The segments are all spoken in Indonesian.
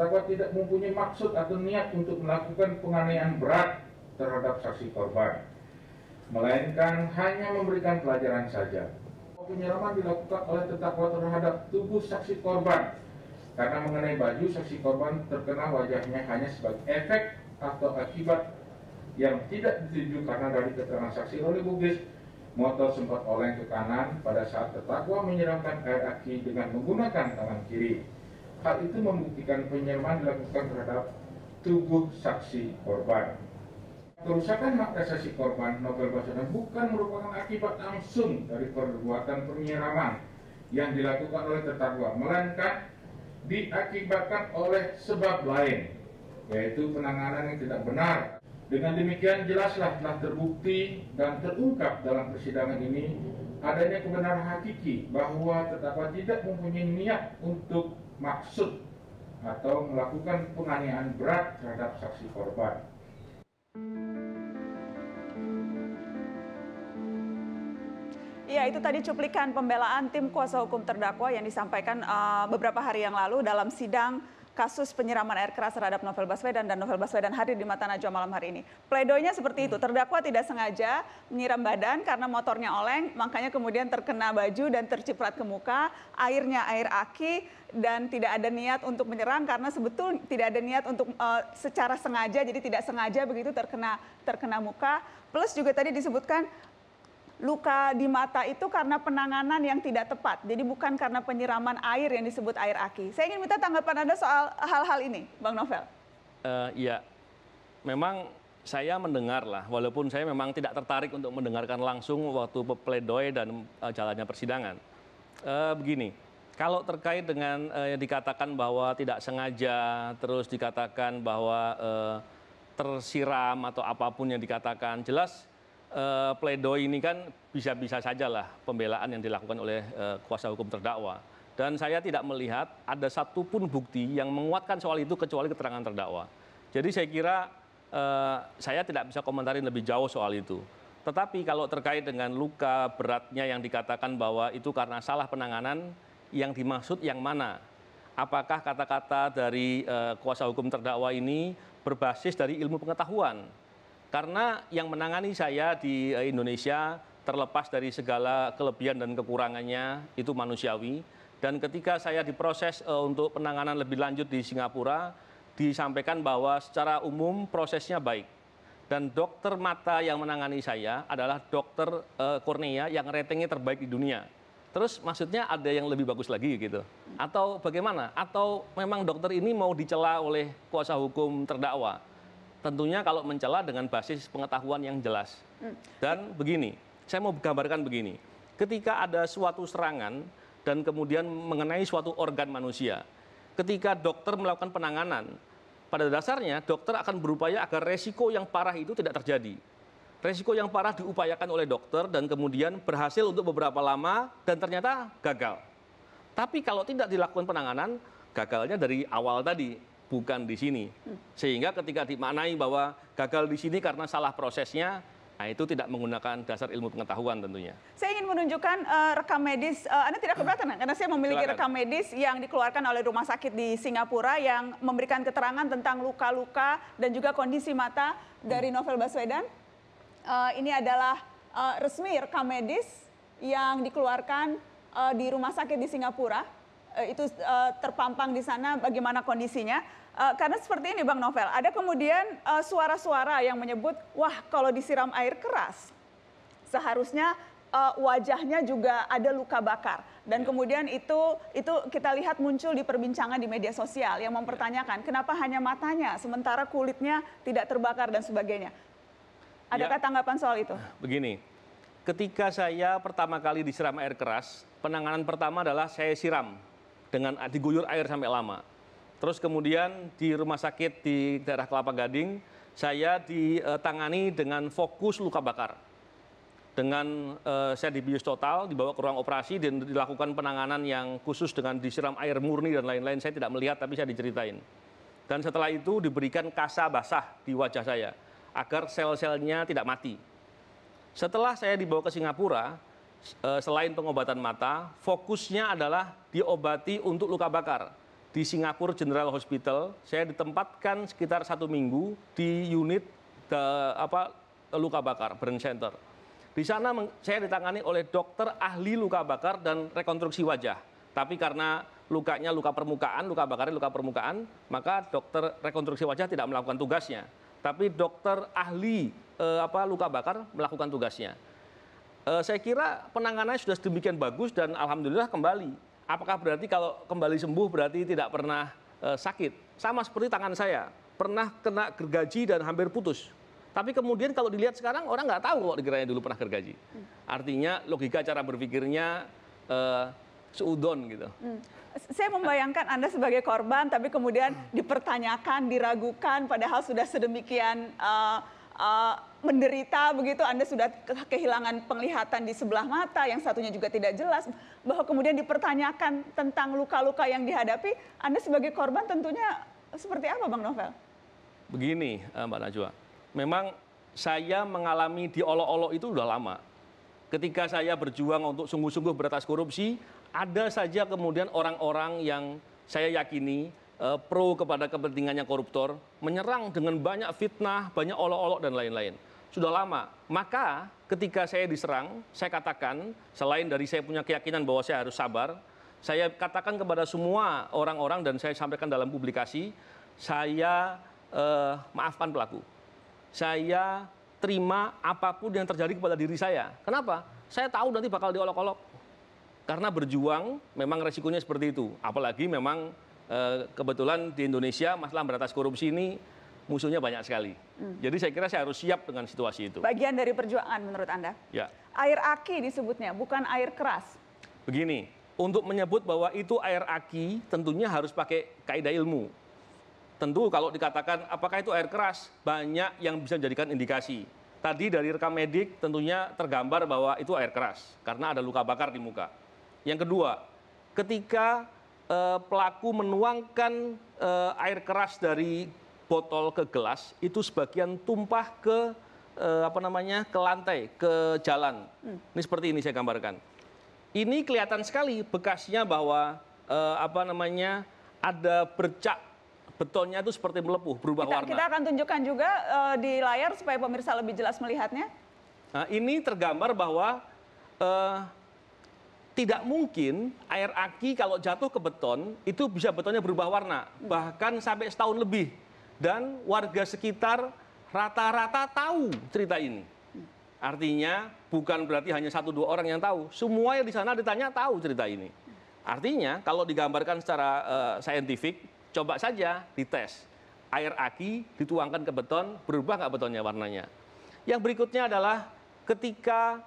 terdakwa tidak mempunyai maksud atau niat untuk melakukan penganiayaan berat terhadap saksi korban, melainkan hanya memberikan pelajaran saja. Penyiraman dilakukan oleh terdakwa terhadap tubuh saksi korban karena mengenai baju saksi korban terkena wajahnya hanya sebagai efek atau akibat yang tidak dituju karena dari keterangan saksi Roli Bugis, motor sempat oleng ke kanan pada saat terdakwa menyiramkan air aki dengan menggunakan tangan kiri. Hal itu membuktikan penyiraman dilakukan terhadap tubuh saksi korban. Kerusakan hak asasi korban Novel Baswedan bukan merupakan akibat langsung dari perbuatan penyiraman yang dilakukan oleh terdakwa, melainkan diakibatkan oleh sebab lain, yaitu penanganan yang tidak benar. Dengan demikian jelaslah telah terbukti dan terungkap dalam persidangan ini adanya kebenaran hakiki bahwa terdakwa tidak mempunyai niat untuk maksud atau melakukan penganiayaan berat terhadap saksi korban. Ya, itu tadi cuplikan pembelaan tim kuasa hukum terdakwa yang disampaikan beberapa hari yang lalu dalam sidang kasus penyiraman air keras terhadap Novel Baswedan, dan Novel Baswedan hadir di Mata Najwa malam hari ini. Pledoinya seperti itu, terdakwa tidak sengaja menyiram badan karena motornya oleng, makanya kemudian terkena baju dan terciprat ke muka, airnya air aki, dan tidak ada niat untuk menyerang karena sebetulnya tidak ada niat untuk secara sengaja, jadi tidak sengaja begitu terkena muka. Plus juga tadi disebutkan luka di mata itu karena penanganan yang tidak tepat. Jadi bukan karena penyiraman air yang disebut air aki. Saya ingin minta tanggapan Anda soal hal-hal ini, Bang Novel. Ya, memang saya mendengar lah, walaupun saya memang tidak tertarik untuk mendengarkan langsung waktu pledoi dan jalannya persidangan. Begini, kalau terkait dengan dikatakan bahwa tidak sengaja, terus dikatakan bahwa tersiram atau apapun yang dikatakan, jelas pledoi ini kan bisa-bisa saja lah pembelaan yang dilakukan oleh kuasa hukum terdakwa. Dan saya tidak melihat ada satupun bukti yang menguatkan soal itu kecuali keterangan terdakwa. Jadi saya kira saya tidak bisa komentarin lebih jauh soal itu. Tetapi kalau terkait dengan luka beratnya yang dikatakan bahwa itu karena salah penanganan, yang dimaksud yang mana? Apakah kata-kata dari kuasa hukum terdakwa ini berbasis dari ilmu pengetahuan? Karena yang menangani saya di Indonesia terlepas dari segala kelebihan dan kekurangannya itu manusiawi. Dan ketika saya diproses untuk penanganan lebih lanjut di Singapura, disampaikan bahwa secara umum prosesnya baik. Dan dokter mata yang menangani saya adalah dokter kornea yang ratingnya terbaik di dunia. Terus maksudnya ada yang lebih bagus lagi gitu? Atau bagaimana? Atau memang dokter ini mau dicela oleh kuasa hukum terdakwa? Tentunya kalau mencela dengan basis pengetahuan yang jelas. Dan begini, saya mau gambarkan begini. Ketika ada suatu serangan dan kemudian mengenai suatu organ manusia, ketika dokter melakukan penanganan, pada dasarnya dokter akan berupaya agar resiko yang parah itu tidak terjadi. Resiko yang parah diupayakan oleh dokter dan kemudian berhasil untuk beberapa lama dan ternyata gagal. Tapi kalau tidak dilakukan penanganan, gagalnya dari awal tadi. Bukan di sini. Sehingga ketika dimaknai bahwa gagal di sini karena salah prosesnya, nah itu tidak menggunakan dasar ilmu pengetahuan tentunya. Saya ingin menunjukkan rekam medis, Anda tidak keberatan karena saya memiliki rekam medis yang dikeluarkan oleh rumah sakit di Singapura yang memberikan keterangan tentang luka-luka dan juga kondisi mata dari Novel Baswedan. Ini adalah resmi rekam medis yang dikeluarkan di rumah sakit di Singapura. Itu terpampang di sana bagaimana kondisinya. Karena seperti ini Bang Novel, ada kemudian suara-suara yang menyebut, wah kalau disiram air keras, seharusnya wajahnya juga ada luka bakar. Dan kemudian itu kita lihat muncul di perbincangan di media sosial yang mempertanyakan, kenapa hanya matanya, sementara kulitnya tidak terbakar dan sebagainya. Adakah tanggapan soal itu? Begini, ketika saya pertama kali disiram air keras, penanganan pertama adalah saya siram dengan diguyur air sampai lama. Terus kemudian di rumah sakit di daerah Kelapa Gading, saya ditangani dengan fokus luka bakar. Dengan saya dibius total, dibawa ke ruang operasi dan dilakukan penanganan yang khusus dengan disiram air murni dan lain-lain. Saya tidak melihat tapi saya diceritain. Dan setelah itu diberikan kasa basah di wajah saya agar sel-selnya tidak mati. Setelah saya dibawa ke Singapura, selain pengobatan mata, fokusnya adalah diobati untuk luka bakar. di Singapura General Hospital. Saya ditempatkan sekitar 1 minggu di unit luka bakar, burn center. Di sana saya ditangani oleh dokter ahli luka bakar dan rekonstruksi wajah. Tapi karena lukanya luka permukaan, luka bakarnya luka permukaan, maka dokter rekonstruksi wajah tidak melakukan tugasnya. Tapi dokter ahli luka bakar melakukan tugasnya. Saya kira penanganannya sudah sedemikian bagus dan alhamdulillah kembali. Apakah berarti kalau kembali sembuh berarti tidak pernah sakit? Sama seperti tangan saya, pernah kena gergaji dan hampir putus. Tapi kemudian kalau dilihat sekarang orang nggak tahu kalau dikiranya dulu pernah gergaji. Artinya logika cara berpikirnya seudon gitu. Saya membayangkan Anda sebagai korban, tapi kemudian dipertanyakan, diragukan, padahal sudah sedemikian menderita begitu, Anda sudah kehilangan penglihatan di sebelah mata, yang satunya juga tidak jelas, bahwa kemudian dipertanyakan tentang luka-luka yang dihadapi, Anda sebagai korban tentunya seperti apa, Bang Novel? Begini, Mbak Najwa, memang saya mengalami diolok-olok itu udah lama. Ketika saya berjuang untuk sungguh-sungguh beratas korupsi, ada saja kemudian orang-orang yang saya yakini pro kepada kepentingannya koruptor, menyerang dengan banyak fitnah, banyak olok-olok dan lain-lain. Sudah lama. Maka ketika saya diserang, saya katakan, selain dari saya punya keyakinan bahwa saya harus sabar, saya katakan kepada semua orang-orang dan saya sampaikan dalam publikasi, saya maafkan pelaku. Saya terima apapun yang terjadi kepada diri saya. Kenapa? Saya tahu nanti bakal diolok-olok. Karena berjuang memang resikonya seperti itu. Apalagi memang kebetulan di Indonesia masalah beratas korupsi ini musuhnya banyak sekali. Jadi saya kira saya harus siap dengan situasi itu. Bagian dari perjuangan menurut Anda? Ya. Air aki disebutnya, bukan air keras. Begini, untuk menyebut bahwa itu air aki tentunya harus pakai kaidah ilmu. Tentu kalau dikatakan apakah itu air keras, banyak yang bisa dijadikan indikasi. Tadi dari rekam medik tentunya tergambar bahwa itu air keras karena ada luka bakar di muka. Yang kedua, ketika pelaku menuangkan air keras dari botol ke gelas, itu sebagian tumpah ke ke lantai, ke jalan. Ini seperti ini saya gambarkan. Ini kelihatan sekali bekasnya bahwa ada bercak betonnya itu seperti melepuh, berubah warna. Kita akan tunjukkan juga di layar supaya pemirsa lebih jelas melihatnya. Nah, ini tergambar bahwa tidak mungkin air aki kalau jatuh ke beton itu bisa betonnya berubah warna, bahkan sampai setahun lebih. Dan warga sekitar rata-rata tahu cerita ini. Artinya bukan berarti hanya 1-2 orang yang tahu, semua yang di sana ditanya tahu cerita ini. Artinya kalau digambarkan secara saintifik, coba saja dites. Air aki dituangkan ke beton, berubah nggak betonnya warnanya. Yang berikutnya adalah ketika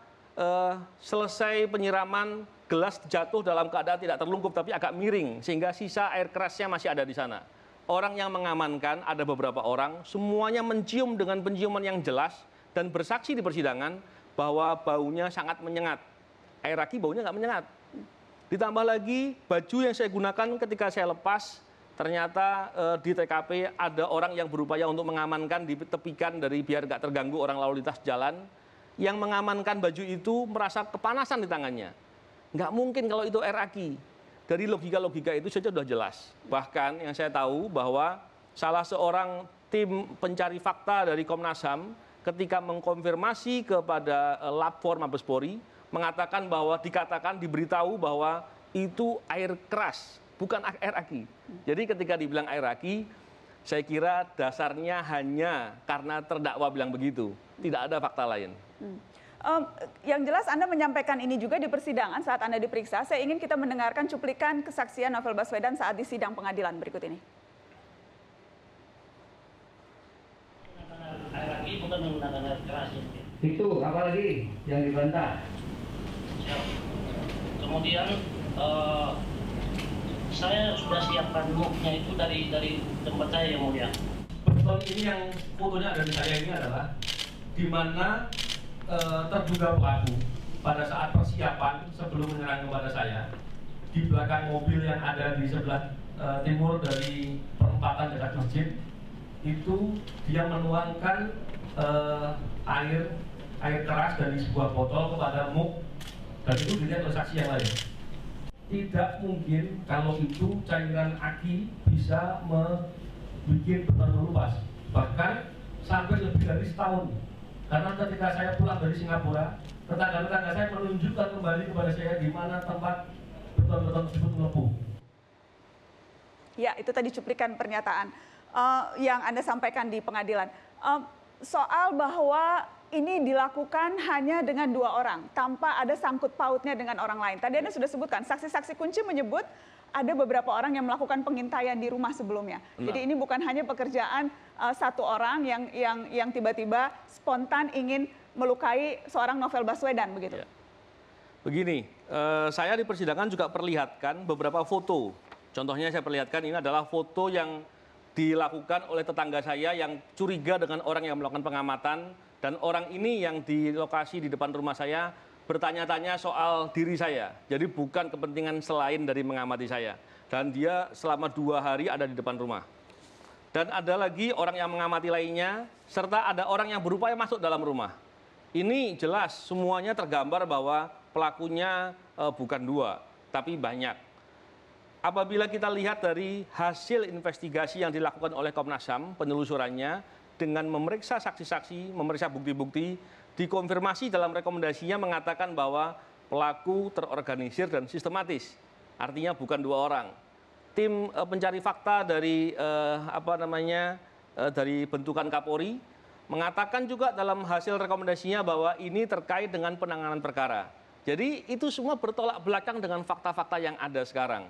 selesai penyiraman, gelas jatuh dalam keadaan tidak terlungkup tapi agak miring, sehingga sisa air kerasnya masih ada di sana. Orang yang mengamankan, ada beberapa orang, semuanya mencium dengan penciuman yang jelas dan bersaksi di persidangan bahwa baunya sangat menyengat. Air aki baunya nggak menyengat. Ditambah lagi baju yang saya gunakan ketika saya lepas, ternyata di TKP ada orang yang berupaya untuk mengamankan, ditepikan dari biar nggak terganggu orang lalu lintas jalan. Yang mengamankan baju itu merasa kepanasan di tangannya. Nggak mungkin kalau itu air aki. Dari logika-logika itu saja sudah jelas. Bahkan yang saya tahu bahwa salah seorang tim pencari fakta dari Komnas HAM ketika mengkonfirmasi kepada Lab 4 Mabes Polri mengatakan bahwa diberitahu bahwa itu air keras, bukan air aki. Jadi ketika dibilang air aki, saya kira dasarnya hanya karena terdakwa bilang begitu. Tidak ada fakta lain. Yang jelas Anda menyampaikan ini juga di persidangan saat Anda diperiksa. Saya ingin kita mendengarkan cuplikan kesaksian Novel Baswedan saat di sidang pengadilan berikut ini. Air aki bukan menggunakan air keras. Itu apalagi yang dibantah. Kemudian saya sudah siapkan muknya itu dari tempat saya yang mulia. Beton ini yang fotonya ada di saya ini adalah di mana terduga pelaku pada saat persiapan sebelum menyerang kepada saya di belakang mobil yang ada di sebelah timur dari perempatan dekat masjid itu dia menuangkan air keras dari sebuah botol kepada muk dan itu dilihat oleh saksi yang lain. tidak mungkin kalau itu cairan aki bisa membuat beton melupas, bahkan sampai lebih dari setahun. Karena ketika saya pulang dari Singapura, tetangga-tetangga saya menunjukkan kembali kepada saya di mana tempat beton-beton tersebut melepuh. Ya, itu tadi cuplikan pernyataan yang Anda sampaikan di pengadilan. Soal bahwa ini dilakukan hanya dengan 2 orang, tanpa ada sangkut pautnya dengan orang lain. Tadi Anda sudah sebutkan, saksi-saksi kunci menyebut ada beberapa orang yang melakukan pengintaian di rumah sebelumnya. Jadi ini bukan hanya pekerjaan satu orang yang tiba-tiba spontan ingin melukai seorang Novel Baswedan, begitu. Ya. Begini, saya di persidangan juga perlihatkan beberapa foto. Contohnya saya perlihatkan ini adalah foto yang dilakukan oleh tetangga saya yang curiga dengan orang yang melakukan pengamatan, dan orang ini yang di lokasi di depan rumah saya bertanya-tanya soal diri saya. Jadi bukan kepentingan selain dari mengamati saya. Dan dia selama 2 hari ada di depan rumah. Dan ada lagi orang yang mengamati lainnya, serta ada orang yang berupaya masuk dalam rumah. Ini jelas semuanya tergambar bahwa pelakunya bukan 2, tapi banyak. Apabila kita lihat dari hasil investigasi yang dilakukan oleh Komnas HAM, penelusurannya, dengan memeriksa saksi-saksi, memeriksa bukti-bukti, dikonfirmasi dalam rekomendasinya mengatakan bahwa pelaku terorganisir dan sistematis. Artinya bukan 2 orang. Tim pencari fakta dari dari bentukan Kapolri mengatakan juga dalam hasil rekomendasinya bahwa ini terkait dengan penanganan perkara. Jadi itu semua bertolak belakang dengan fakta-fakta yang ada sekarang.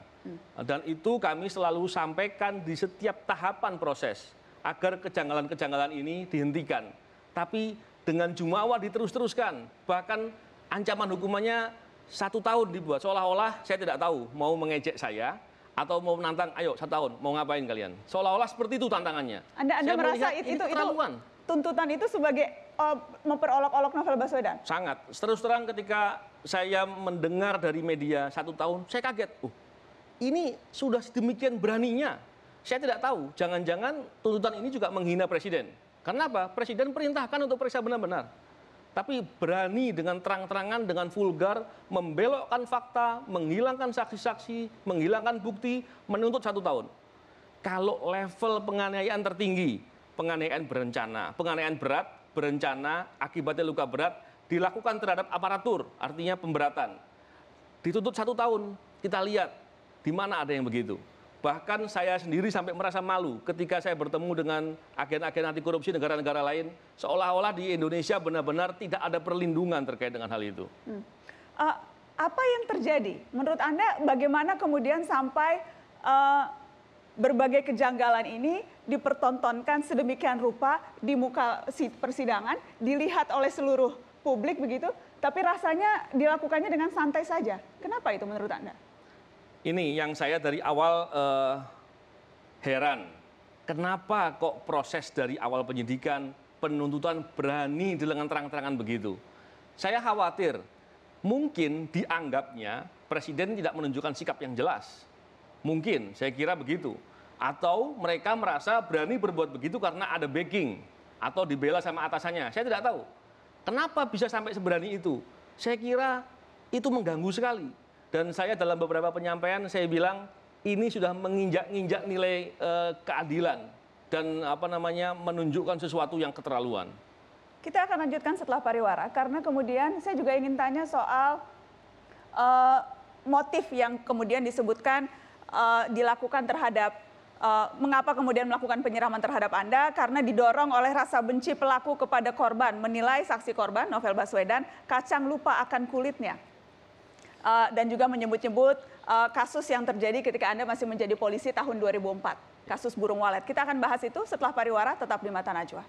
Dan itu kami selalu sampaikan di setiap tahapan proses agar kejanggalan-kejanggalan ini dihentikan. Tapi dengan jumawa diterus-teruskan, bahkan ancaman hukumannya 1 tahun dibuat, seolah-olah saya tidak tahu mau mengejek saya atau mau menantang, ayo 1 tahun, mau ngapain kalian? Seolah-olah seperti itu tantangannya. Anda merasa itu tuntutan itu sebagai memperolok-olok Novel Baswedan? Sangat. Terus terang ketika saya mendengar dari media 1 tahun, saya kaget. Ini sudah sedemikian beraninya. Saya tidak tahu, jangan-jangan tuntutan ini juga menghina presiden. Kenapa? Presiden perintahkan untuk periksa benar-benar. Tapi berani dengan terang-terangan, dengan vulgar, membelokkan fakta, menghilangkan saksi-saksi, menghilangkan bukti, menuntut 1 tahun. Kalau level penganiayaan tertinggi, penganiayaan berencana, penganiayaan berat, berencana, akibatnya luka berat, dilakukan terhadap aparatur, artinya pemberatan. Dituntut 1 tahun, kita lihat di mana ada yang begitu. Bahkan saya sendiri sampai merasa malu ketika saya bertemu dengan agen-agen anti korupsi negara-negara lain, seolah-olah di Indonesia benar-benar tidak ada perlindungan terkait dengan hal itu. Apa yang terjadi? Menurut Anda bagaimana kemudian sampai berbagai kejanggalan ini dipertontonkan sedemikian rupa di muka persidangan, dilihat oleh seluruh publik begitu, tapi rasanya dilakukannya dengan santai saja. Kenapa itu menurut Anda? Ini yang saya dari awal heran. Kenapa kok proses dari awal penyidikan, penuntutan berani dengan terang-terangan begitu? Saya khawatir mungkin dianggapnya presiden tidak menunjukkan sikap yang jelas. Mungkin, saya kira begitu. Atau mereka merasa berani berbuat begitu karena ada backing atau dibela sama atasannya. Saya tidak tahu. Kenapa bisa sampai seberani itu? Saya kira itu mengganggu sekali. Dan saya dalam beberapa penyampaian saya bilang ini sudah menginjak-injak nilai keadilan dan menunjukkan sesuatu yang keterlaluan. Kita akan lanjutkan setelah pariwara karena kemudian saya juga ingin tanya soal motif yang kemudian disebutkan dilakukan terhadap mengapa kemudian melakukan penyiraman terhadap Anda, karena didorong oleh rasa benci pelaku kepada korban, menilai saksi korban Novel Baswedan kacang lupa akan kulitnya. Dan juga menyebut-nyebut kasus yang terjadi ketika Anda masih menjadi polisi tahun 2004, kasus burung walet. Kita akan bahas itu setelah pariwara, tetap di Mata Najwa.